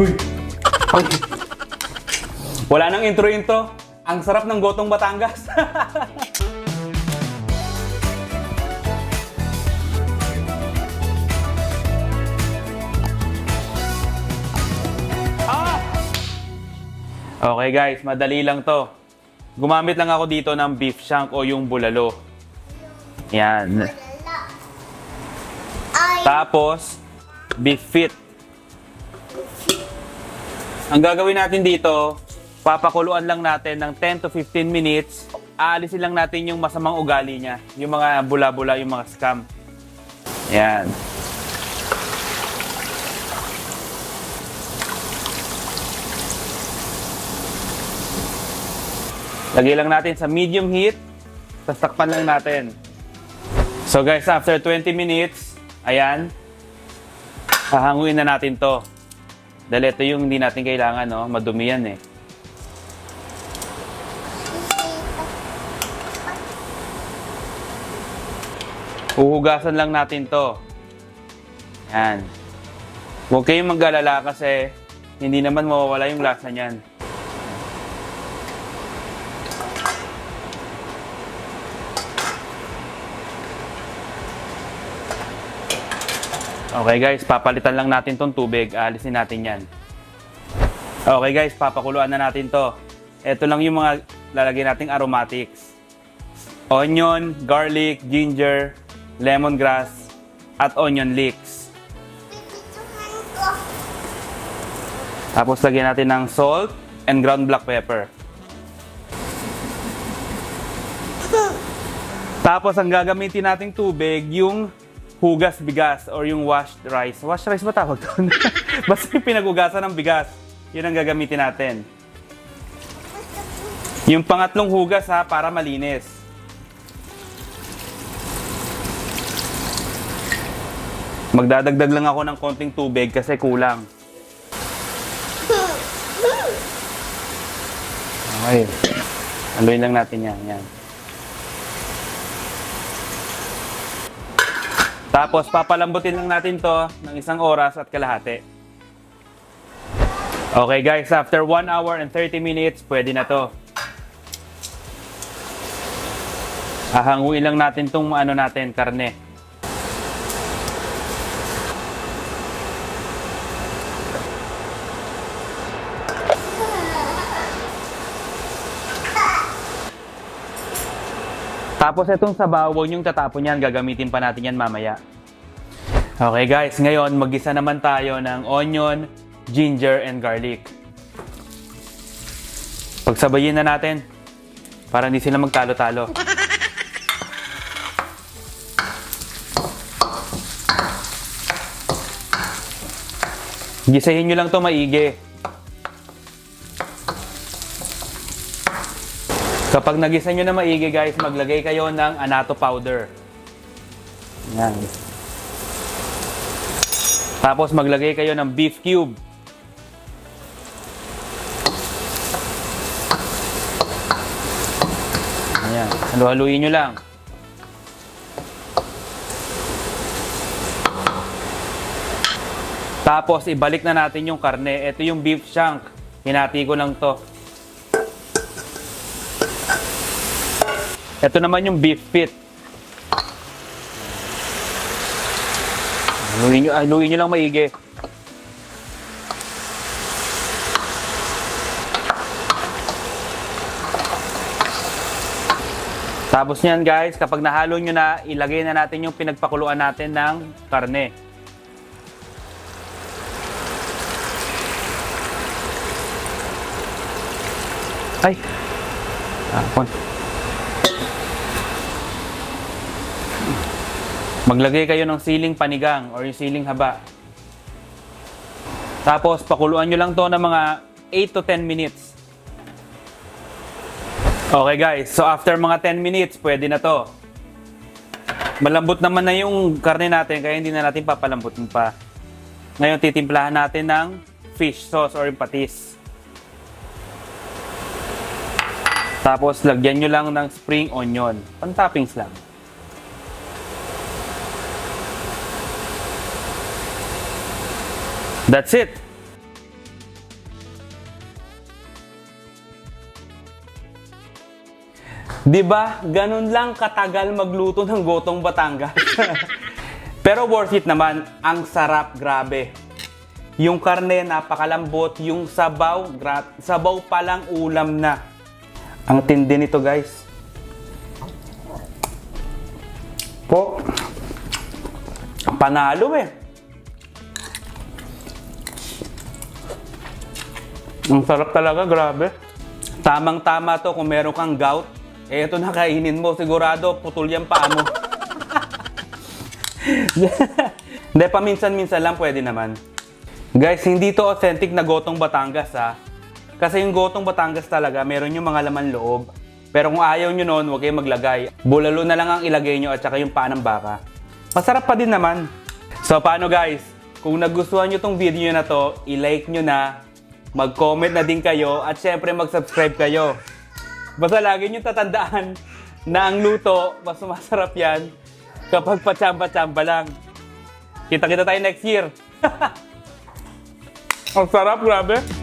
Uy! Wala nang intro-intro. Ang sarap ng gotong Batangas. Okay guys, madali lang to. Gumamit lang ako dito ng beef shank o yung bulalo. Yan. Tapos, beef feet. Ang gagawin natin dito, papakuluan lang natin ng 10 to 15 minutes. Aalisin lang natin yung masamang ugali niya. Yung mga bula-bula, yung mga scam. Yan. Lagay lang natin sa medium heat. Tapos takpan lang natin. So guys, after 20 minutes, ayan, hahanguin na natin to. Dahil ito yung hindi natin kailangan, no? Madumi yan eh. Uhugasan lang natin to. Ayan. Huwag kayong mag-alala kasi hindi naman mawawala yung lasa niyan. Okay guys, papalitan lang natin tong tubig. Alisin natin yan. Okay guys, papakuluan na natin to. Ito lang yung mga lalagyan nating aromatics. Onion, garlic, ginger, lemongrass, at onion leeks. Tapos lagyan natin ng salt and ground black pepper. Tapos ang gagamitin nating tubig, yung hugas bigas or yung washed rice. Washed rice ba tawag doon? Basta yung pinagugasan ng bigas. Yun ang gagamitin natin. Yung pangatlong hugas ha, para malinis. Magdadagdag lang ako ng konting tubig kasi kulang. Okay. Haluin lang natin yan. Yan. Tapos, papalambutin lang natin to ng 1 oras at kalahati. Okay guys, after 1 hour and 30 minutes, pwede na to. Hahanguin lang natin tong karne. Tapos itong sabaw, huwag niyong tatapon yan. Gagamitin pa natin yan mamaya. Okay guys, ngayon mag-isa naman tayo ng onion, ginger, and garlic. Pagsabayin na natin para hindi sila magtalo-talo. Gisahin nyo lang to maigi. Kapag nagisa nyo na maigi guys, maglagay kayo ng annatto powder. Yan. Tapos maglagay kayo ng beef cube. Ayan. Halu-haluin nyo lang. Tapos ibalik na natin yung karne. Ito yung beef shank. Hinati ko lang to. Ito naman yung beef feet. Haluin nyo lang maigi. Tapos nyan guys, kapag nahalo nyo na, ilagay na natin yung pinagpakuluan natin ng karne. Ay! Maglagay kayo ng siling panigang or yung siling haba. Tapos, pakuluan nyo lang to ng mga 8 to 10 minutes. Okay guys, so after mga 10 minutes, pwede na to. Malambot naman na yung karne natin, kaya hindi na natin papalambutin pa. Ngayon, titimplahan natin ng fish sauce or yung patis. Tapos, lagyan nyo lang ng spring onion. Pan-toppings lang. That's it. Di ba? Ganun lang katagal magluto ng gotong Batangas. Pero worth it naman. Ang sarap, grabe. Yung karne, napakalambot. Yung sabaw, sabaw palang ulam na. Ang tindi nito, guys. Po, panalo eh. Ang sarap talaga, grabe. Tamang-tama to kung meron kang gout. Eh, ito na kainin mo. Sigurado, putol yung paa mo. Hindi, paminsan-minsan lang pwede naman. Guys, hindi to authentic na gotong Batangas ha. Kasi yung gotong Batangas talaga, meron yung mga laman loob. Pero kung ayaw nyo nun, huwag kayong maglagay. Bulalo na lang ang ilagay nyo at saka yung paa ng baka. Masarap pa din naman. So, paano guys? Kung nagustuhan nyo tong video na to, i-like nyo na, mag-comment na din kayo, at syempre mag-subscribe kayo. Basta lagi nyo tatandaan na ang luto, mas masarap yan kapag pachamba-chamba lang. Kita-kita tayo next year. Ang sarap, grabe.